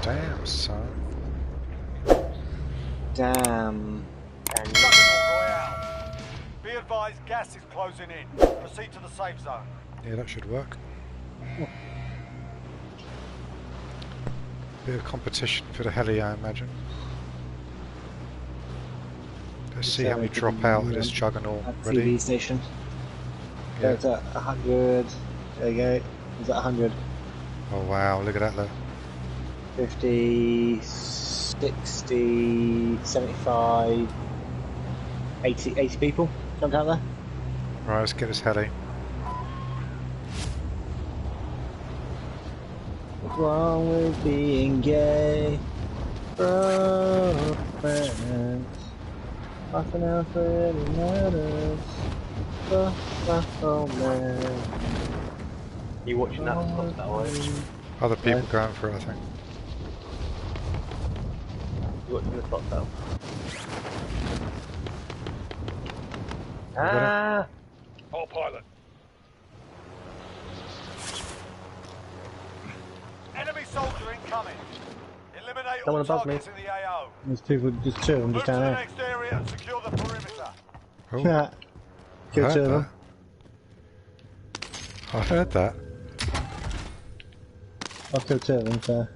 Damn, son. Damn. Juggernaut Royale. Be advised, gas is closing in. Proceed to the safe zone. Yeah, that should work. Bit of competition for the heli, I imagine. Let's see how many drop out of this Juggernaut. Ready? TV station. Yeah. It's at 100. There you go. It's at 100. Oh wow, look at that there. 50, 60, 75, 80 people jumped out there. Right, let's get this heli. What's wrong with being gay? Romance. Nothing else really matters. Romance. You watching that stuff that way? Other people going for it, I think. You watching the spot though? Ah! Autopilot. Enemy soldier incoming. Eliminate Someone all above me. targets in the AO. There's people just chilling Move just to down the there. next area and secure the perimeter. Oh, Yeah. Kill I two of heard them. that. I heard that. I'll kill two of them, so.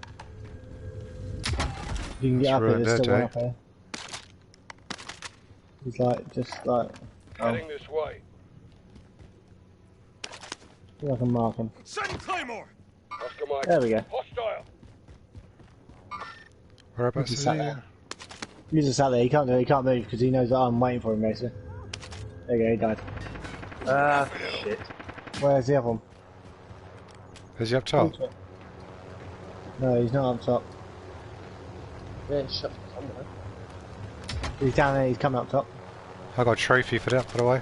If you can get That's up here, ruined there's still their one up here. He's like, just like. Heading this way. I can mark him. Send Claymore. Oscar Mike. There we go. Hostile. Whereabouts He's is sat he? there. He's just sat there, he can't move because he knows that I'm waiting for him basically. There you go, he died. Ah, shit. Where's the other one? Is he up top? No, he's not up top. Yeah, shut somewhere. He's down there, he's coming up top. I got a trophy for that, by the way.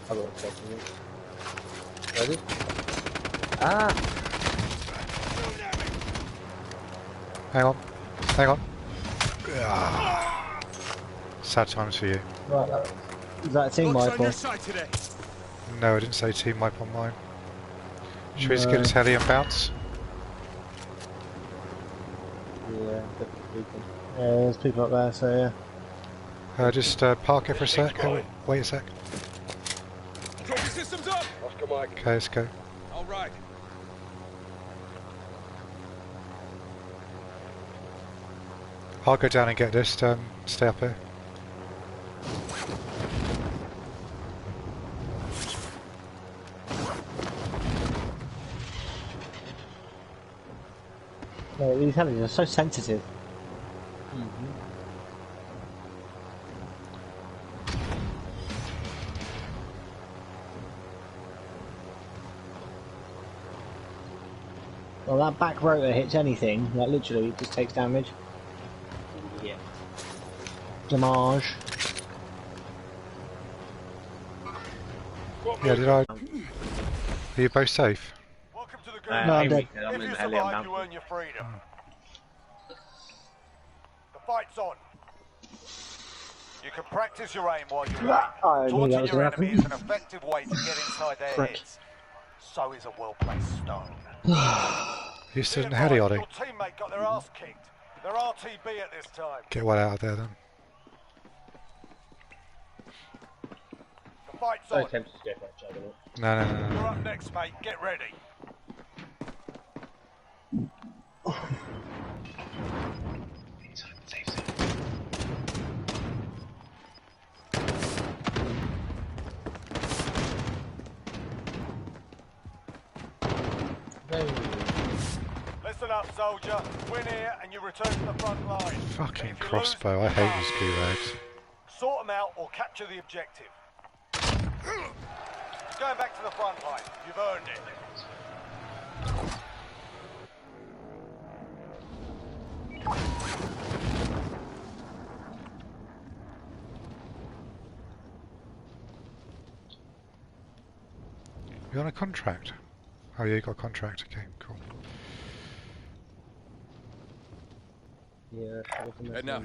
I got a second. Ready? Ah! Hang on. Hang on. Ah. Sad times for you. Right, is that a team wipe or? No, I didn't say team wipe on mine. Should we just get his heli and bounce? Yeah, definitely. Yeah, there's people up there, so yeah. Just park it for a sec. Oh, wait a sec. Trophy systems up. Oscar Mike. Okay, let's go. All right. I'll go down and get this. Stay up here. No, these helis are so sensitive. Well, that back rotor hits anything, like literally, it just takes damage. Yeah. Damage. Yeah, did I? Are you both safe? Welcome to the No, I'm dead. I'm If in you the heli, I'm survive, down. you earn your freedom. The fight's on. You can practice your aim while you're I away. knew that Taunting was your gonna enemy happen. is an effective way to get inside their Frick. heads. So is a well-placed stone. You stood in Be the heli, advised, Ollie. your teammate got their ass kicked. They're RTB at this time. Get one out of there then. The fight's So on. tempted to go for a Juggernaut. No, no, no, You're no. up next, mate. Get ready. Listen up, soldier. Win here and you return to the front line. Fucking If you crossbow. I lose, hate these gulags. sort them out or capture the objective. You're going back to the front line. You've earned it. You on a contract? Oh yeah, you got a contract. Okay, cool. Yeah, Head now.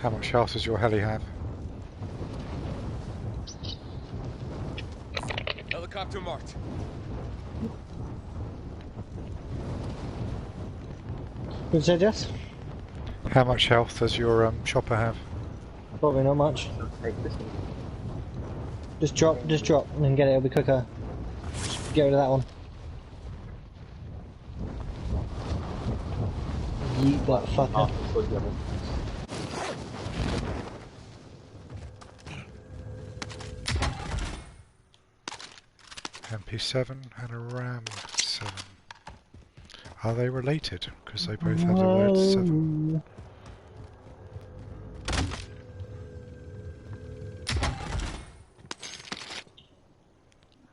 How much health does your heli have? Helicopter marked. What you say, Jess? How much health does your chopper have? Probably not much. I'll take this one. Just drop, and then get it, it'll be quicker. Get rid of that one. Yeet that fucker. Oh, good level. MP7 and a Ram 7. Are they related? Because they both have the word 7.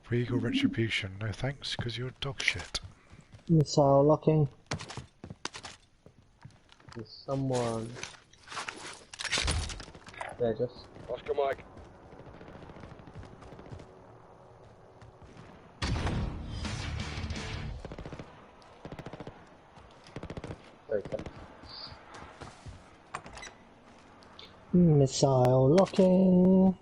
Regal Retribution, no thanks, because you're dog shit. Missile locking. There's someone there, just. Oscar Mike. Okay. Missile locking.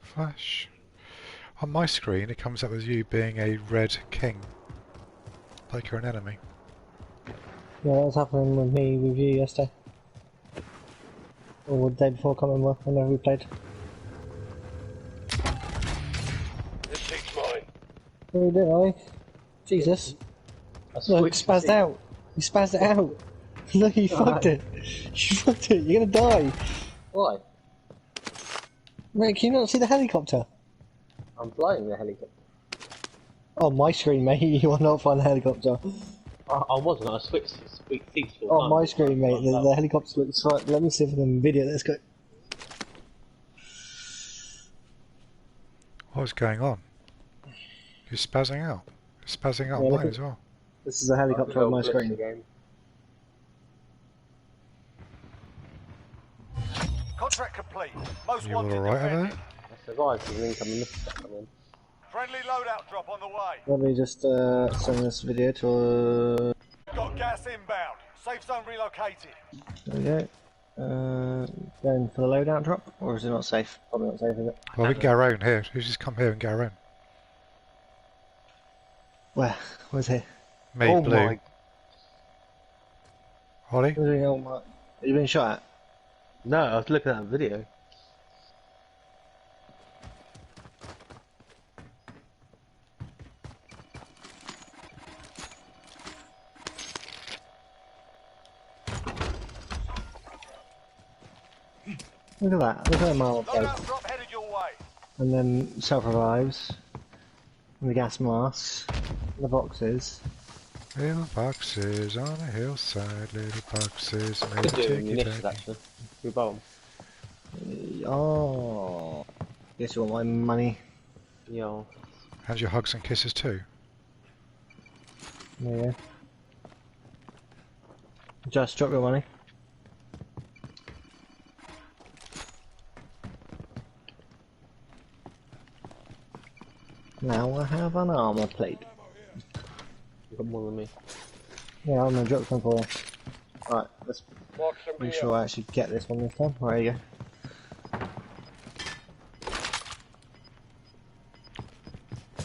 Flash. On my screen it comes up with you being a red king. Like you're an enemy. Yeah, that was happening with me with you yesterday. Or the day before, can't remember, whenever we played. This takes mine. What are we doing, are we? Jesus. Look, it spazzed out. You spazzed it out. Look, you fucked it. You fucked it. You're gonna die. Why? Mate, can you not see the helicopter? I'm flying the helicopter. Oh, my screen, mate. You are not flying the helicopter. I wasn't. I switched seats for Oh, my screen, mate. The helicopter looks right. Let me see if I can video. Let's go. What's going on? You're spazzing out. You're spazzing out Yeah, on look mine at- as well. This is a helicopter on my screen. Again. Contract complete. Most You all wanted alright over defended. there? I survived with an incoming missile coming. Friendly loadout drop on the way. Let me just send this video to. Got gas inbound. Safe zone relocated. There we go. Going for the loadout drop, or is it not safe? Probably not safe, is it? Well, we can get our own here. You just come here and get our own. Where? Where's here? Me, Oh blue. my- Ollie? Where's he? Oh my! Are you being shot at? No, I was looking at that video. Look at that! Look at the armor plate, Loadout drop headed your way. and then self revives, and the gas masks, and the boxes. Little boxes on a hillside, little boxes made Could of do ticky munitions tacky. actually. We buy them. Oh, guess you want my money? Yeah. And your hugs and kisses too. Yeah. Just drop your money. Now I have an armor plate. You got more than me. Yeah, I'm gonna drop some for you. Right, let's Mark some make sure I actually get this one this time. Right, there you go.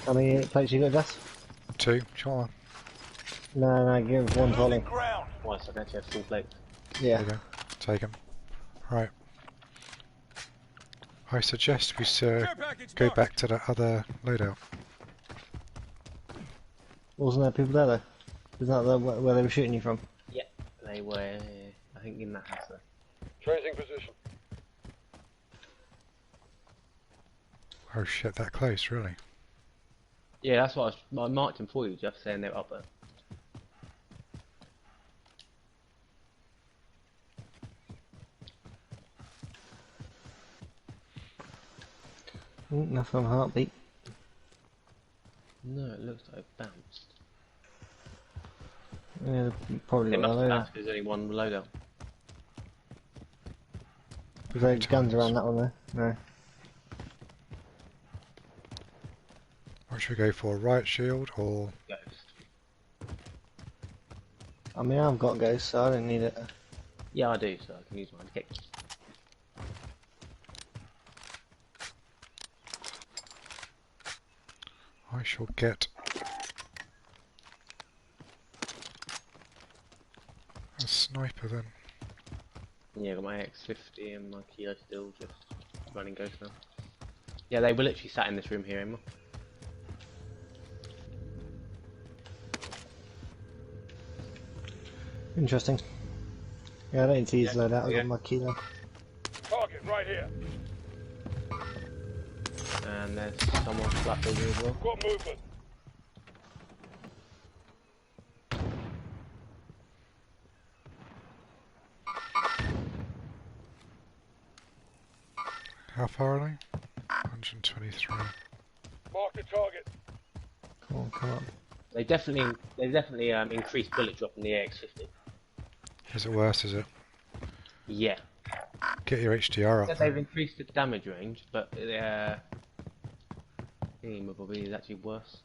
How many plates you got, Gus? 2, come on. No, give one to Losing Ollie. ground. Why, so I can actually have full plates. Yeah. There you go. Take them. Right. I suggest we Care package go marked. back to that other loadout. Wasn't there people there though? Isn't that where they were shooting you from? Yeah. They were, I think, in that house there. Tracing position. Oh shit, that close, really? Yeah, that's what I marked them for you, Jeff, saying they were up there. Nothing on heartbeat. No, it looks like it bounced. Yeah, probably It got must that have there. bounced because there's only one loadout. There's no guns around that one there. No. What should we go for? Riot shield or Ghost. I mean, I've got ghosts, so I don't need it. Yeah, I do, so I can use mine to kick. I shall get a sniper then. Yeah, I got my X50 and my Kilo still just running ghost now. Yeah, they were literally sat in this room here, Emma. Interesting. Yeah, I don't need to use Yeah, load out. I've yeah. got my kilo. Target right here. And there's someone flat over as well. Got movement. How far are they? 123. Mark the target. Come on, come on. They definitely increased bullet drop in the AX50. Is it worse, is it? Yeah. Get your HDR Said up they've then. increased the damage range, but probably is actually worse.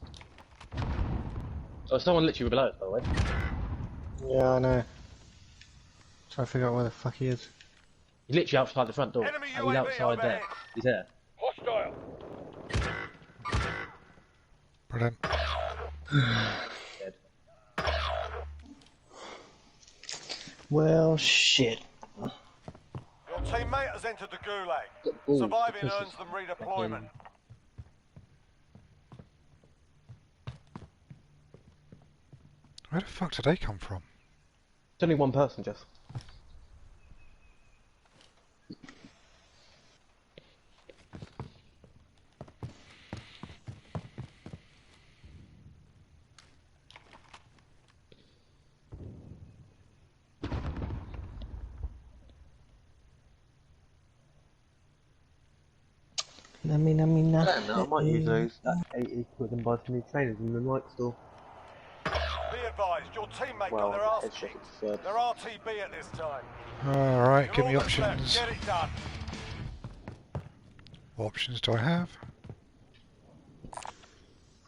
Oh, someone literally below us, by the way. Yeah, I know. Trying to figure out where the fuck he is. He's literally outside the front door. Enemy Oh, he's UAV outside there. overhead. He's there. Hostile. Brilliant. Dead. Well, shit. Your teammate has entered the gulag. Ooh, Surviving this earns is them redeployment. Where the fuck did they come from? It's only one person, Jeff. I mean, I don't know, I might use those that 80 quid and buy some new trainers in the night store. Be advised, your teammate Well, got their ass headshot kicked. first. They're RTB at this time. Alright, give You're me all that's left. options. Get it done. What options do I have?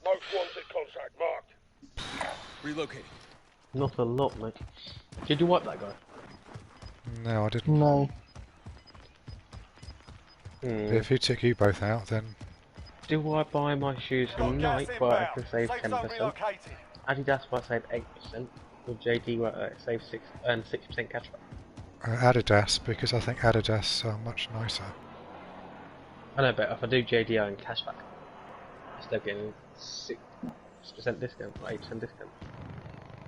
Most wanted contract marked. Relocating. Not a lot, mate. Did you wipe that guy? No, I didn't. No. If he took you both out, then Do I buy my shoes Got from gas Nike where I inbound. can save Safe zone 10%? relocated. Adidas where I save 8%? Or JD where I save 6% cashback? Adidas, because I think Adidas are much nicer. I know, but if I do JD I earn cashback. I'm still getting 6% discount or 8% discount.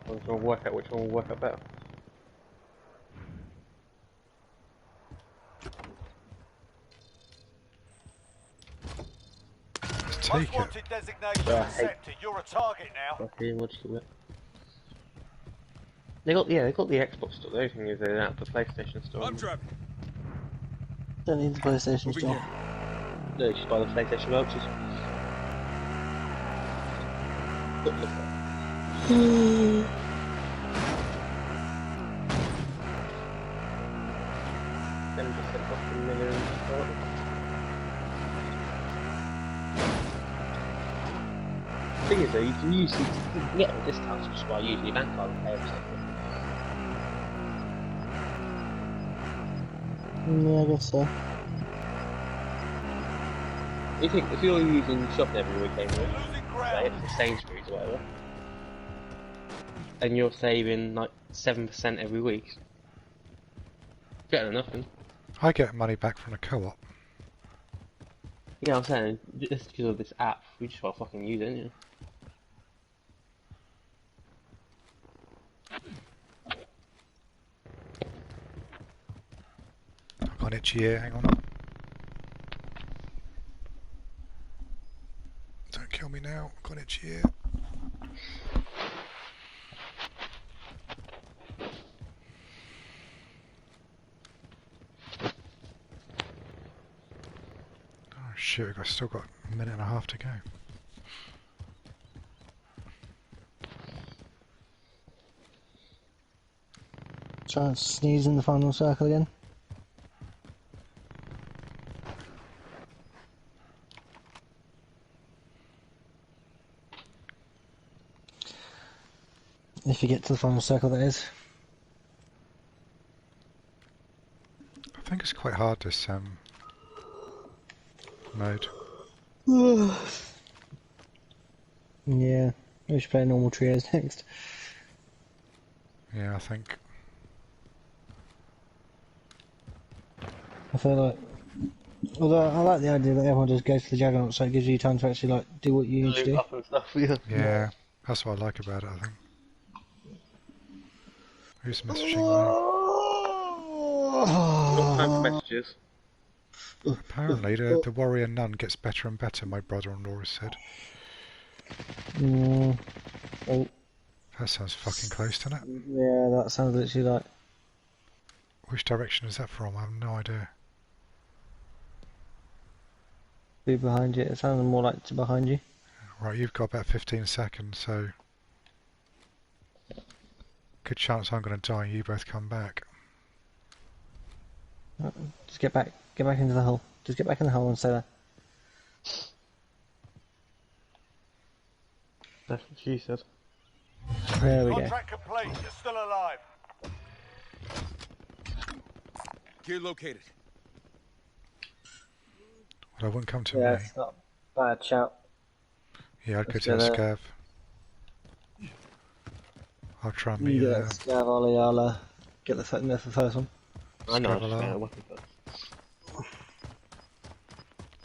I'm trying to work out which one will work out better. Let's Most take it. wanted designation I hate- accepted. You're a target now. Okay, we'll just do it. They got the Xbox store. The only thing is they don't have the PlayStation store. I'm driving. Don't need the PlayStation Moving store. here. No, just buy the PlayStation vouchers. Then just send off the million. Thing is though, you can get the discounts just by using your bank card and pay everything. Yeah, I guess so. You think if you're using shopping every weekend, Losing say ground. it's the Sainsbury's or whatever, and you're saving like 7% every week, better than nothing. I get money back from the co-op. Yeah, I'm saying just because of this app, we just gotta fucking use it, you know. I've got an itchy ear, hang on. Don't kill me now, I've got an itchy ear. Oh shit, I've still got a minute and a half to go. Try and sneeze in the final circle again. If you get to the final circle, that is. I think it's quite hard this mode. Yeah, we should play normal trios next. Yeah, I think. I feel like, although I like the idea that everyone just goes for the Juggernaut, so it gives you time to actually like do what you need to Loot do. up and stuff, yeah. Yeah, that's what I like about it, I think. Who's messaging me? Not time for messages. Apparently the warrior nun gets better and better, my brother-in-law has said. Oh, That sounds fucking close, doesn't it? yeah, that sounds literally like. Which direction is that from? I have no idea. Be behind you. It sounds more like to behind you. Right, you've got about 15 seconds, so... Good chance I'm going to die, you both come back. Just get back into the hole. Just get back in the hole and stay there. That's what she said. There we go. Contract complete. You're still alive. Gear located. Well, I wouldn't come to Yeah, me. it's not a bad shout. Yeah, I'd go Let's to the get scav. I'll try and meet You you get there. that scav, Ollie. I'll get the foot in there for the first one. I know, I Scav just alarm. got a weapon first.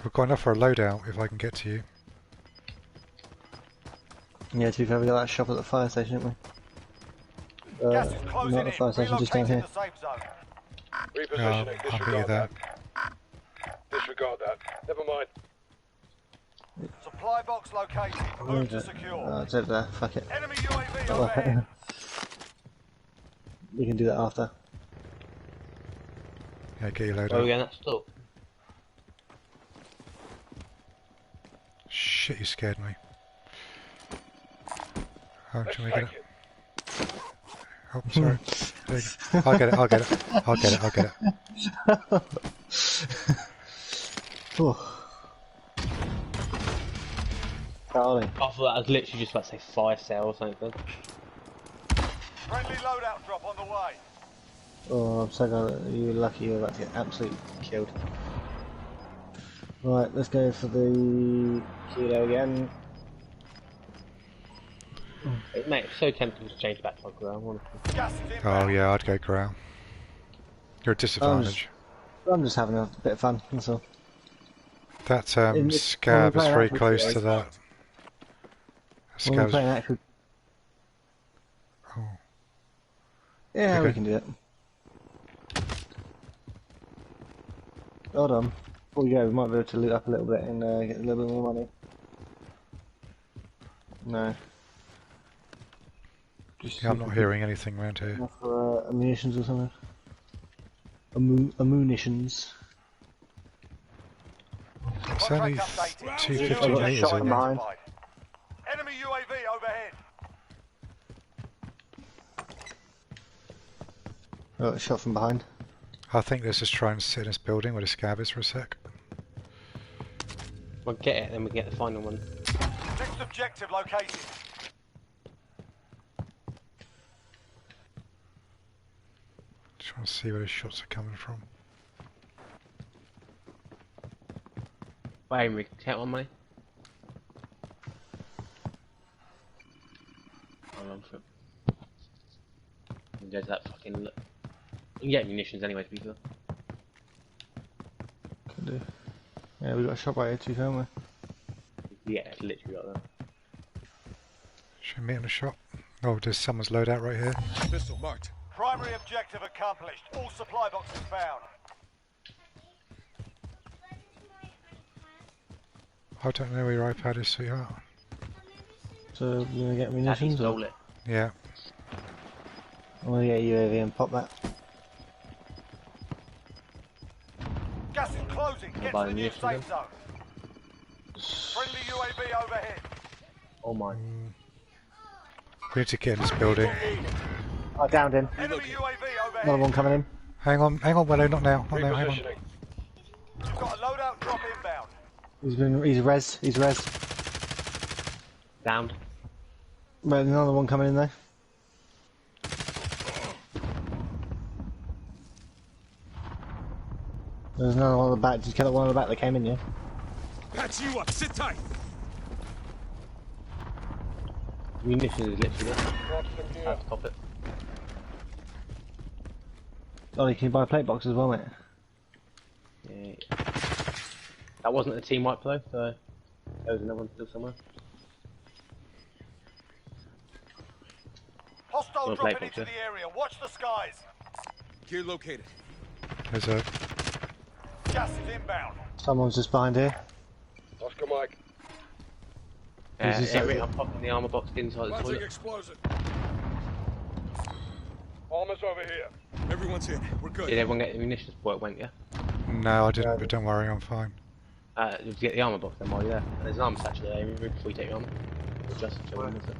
We've got enough for a loadout if I can get to you. Yeah, to be fair, we got that shop at the fire station, didn't we? Gas is closing Not the in. fire station, just down Relocating here. the safe zone. Repositioning. I'll meet you Disregard there. that. Disregard that. Never mind. Supply box located. Move to secure. It's over there. Fuck it. Enemy UAV overhead. We can do that after. Yeah, get your Where are we loadout. going? That's still. Shit, you scared me. Oh, Let's should we take get it? it. Oh, sorry. There you go. I'll get it, I'll get it. I'll get it, I'll get it. Oh. Charlie. I thought I was literally just about to say fire sale or something. Friendly loadout drop on the way. Oh, I'm so glad that you're lucky you're about to get absolutely killed. Right, let's go for the kilo again. Mate, it's so tempting to change back to ground, honestly. Gas is Oh inbound. yeah, I'd go ground. You're at disadvantage. I'm just having a bit of fun, that's all. That when we scav play is very that, close we- to that. When we're playing Scav's... actual... Oh. Yeah, Okay. we can do that. Hold on. Before we go, we might be able to loot up a little bit and get a little bit more money. No. Just Yeah, I'm not hearing anything around here. enough for munitions or something. Munitions. It's only Contract updated. 250 I've got a metres shot away. behind. Enemy UAV overhead. Oh, a shot from behind. I think let's just try and sit in this building where the scav is for a sec. We'll get it, then we get the final one. Next objective located. Just want to see where the shots are coming from. Wait, Rick, take one money. Hold on for it. There's that fucking look. You can get munitions anyway, to be fair. Can do. Yeah, we got a shot right here too, haven't we? Yeah, it's literally right there. Should we meet in a shop? Oh, there's someone's loadout right here. Pistol marked. Primary objective accomplished. All supply boxes found. I don't know where your iPad is, sweetheart. So we're gonna get Daddy munitions. stole it. Yeah. I'm gonna get a UAV and pop that. Gas is closing. Get buy to the new munitions safe zone. Friendly UAV overhead. Oh my. We need to get in this building. I downed him. Enemy UAV Another overhead. one coming in. Hang on, Willow, not now, not now, hang on. Repositioning. You've got a loadout drop inbound. He's res. Downed. But another one coming in there. There's another one on the back. Just kill that one on the back that came in, yeah? Patch you up. Sit tight. Munitions is literally there. Drop some gear. I'll top it. Oh, you can buy a plate box as well, mate. Yeah. That wasn't a team wipe though, so there was another one still somewhere. Hostile Well, dropping play into box, the area. Watch the skies. Gear located. There's a... Gas is inbound. Someone's just behind here. Oscar Mike. Is this Eric, it? I'm popping the armor box inside the Launching toilet. explosion. Armor's over here. Everyone's in. We're good. Did everyone get the munitions before it went, yeah? No, I didn't, but don't worry, I'm fine. Did you get the armor box then while you're there? And there's an armor statue there, remove before you take your armor. Or just to is it?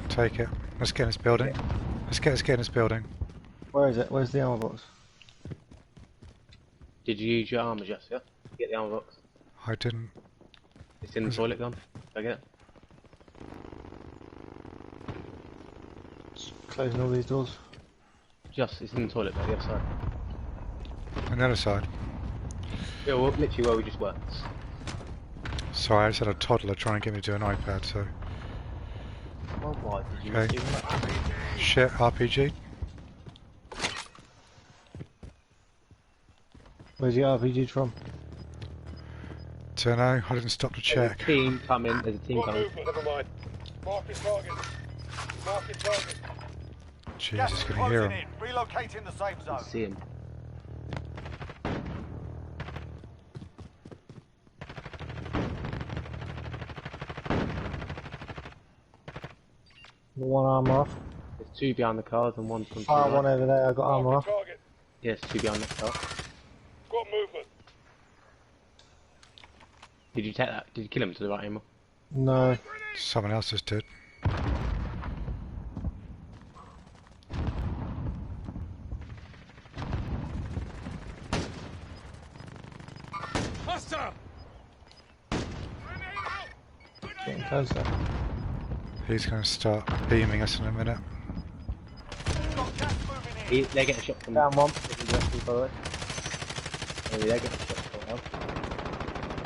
Take it. Let's get in this building. Let's get in this building. Where is it? Where's the armor box? Did you use your armor just, yeah? Get the armor box. I didn't. It's in the toilet, gone. Go get it. Closing all these doors. Just, it's in the toilet, but the other side. On the other side. Yeah, well, literally where we just were. Sorry, I just had a toddler trying to get me to do an iPad, so... Oh, why did you Okay. do that? Shit, RPG. Where's the RPG from? Don't know, I didn't stop to There's check. a team coming, there's a team Got coming. movement. Never mind. Marking target. Marking target. Jesus, Gas is can you hear closing him? in. Relocating the safe zone. See him. One armor off. There's two behind the cars and one's from Fire one over there, I got armor Marking off. target. Yes, two behind the car. Got movement. Did you take that? Did you kill him to the right ammo? No. Someone else just did. Hostile. Getting closer. He's going to start beaming us in a minute. Got gas moving in. They're getting shot from Down one. by the way. Maybe they're getting shot from someone else.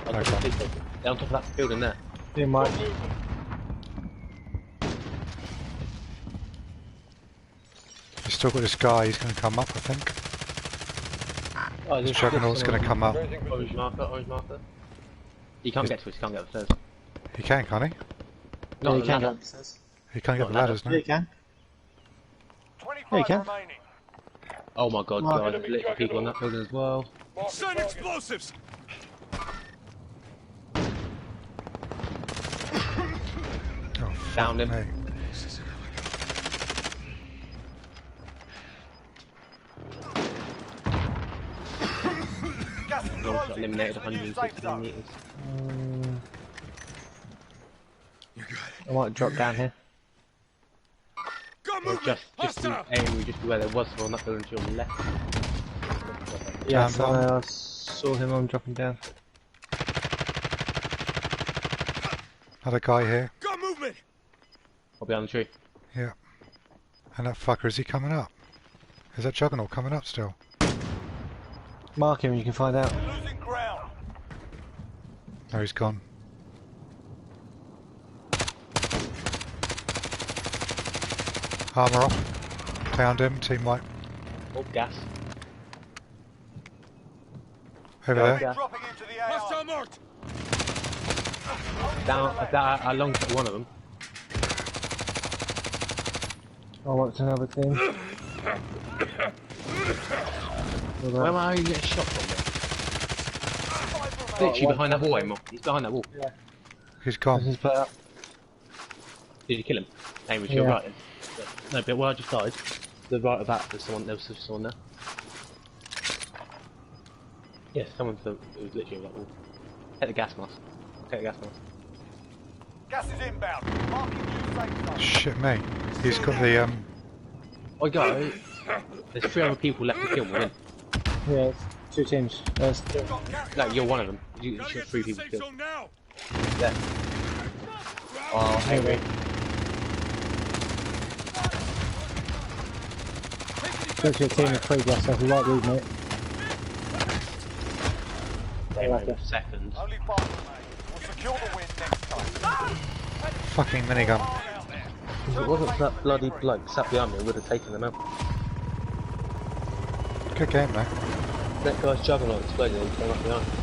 On top of the- They're on top of that building there. Too much. Got movement. You've still got this guy, he's going to come up, I think. Oh, there's Juggernaut's going to come up. Raising Orange position. marker, orange marker. You can't get to us, you can't get upstairs. He can, can't he? Yeah, Not you the can ladder. go. He can't get the Not ladders, Yeah, no? you can. 25 Yeah, you can. remaining. Oh my god, Mark. guys, there's literally people in that building as well. Marking Send target. explosives. Oh, Downed him. mate. Gas is Long shot closing. eliminated Get to the new 160 safe zone. meters. I might drop down here. Got Or movement. just aim, we just where there was someone on that building to your left. Yeah, Down so one. I saw him, I'm dropping down. Another guy here. Got movement. Or behind the tree. Yeah. And that fucker, is he coming up? Is that Juggernaut coming up still? Mark him and you can find out. Losing ground. No, he's gone. Armour off. Found him, team wipe. Oh, gas. Over there. Yeah. Dropping into the AR. Hostile marked. Down, I long shot one of them. I want another team. Where am I getting shot from? Literally behind that wall, Emma. He's behind that wall. He's gone. This is put up. Did you kill him? Aim was to your Yeah. right then. No, but where I just died, to the right of that, there was someone there. Yes, someone it was literally on that wall. Take the gas mask. Take the gas mask. Gas is inbound. Marking new safe zone. Shit me. He's got the I go. There's 3 other people left to kill me. Then. Yeah, it's two teams. There's two. Got gas No, you're one of them. You Gotta shot get 3 to the people to safe kill. zone now. There. Oh, Henry. Go to a team of 3 gas, so if you like these, mate. came home second. Only 5 remain. We'll secure the win next time. Fucking minigun. If it wasn't for that bloody bloke sat behind me, I would have taken them out. Good game, though. That guy's Juggernaut exploded and he came up behind.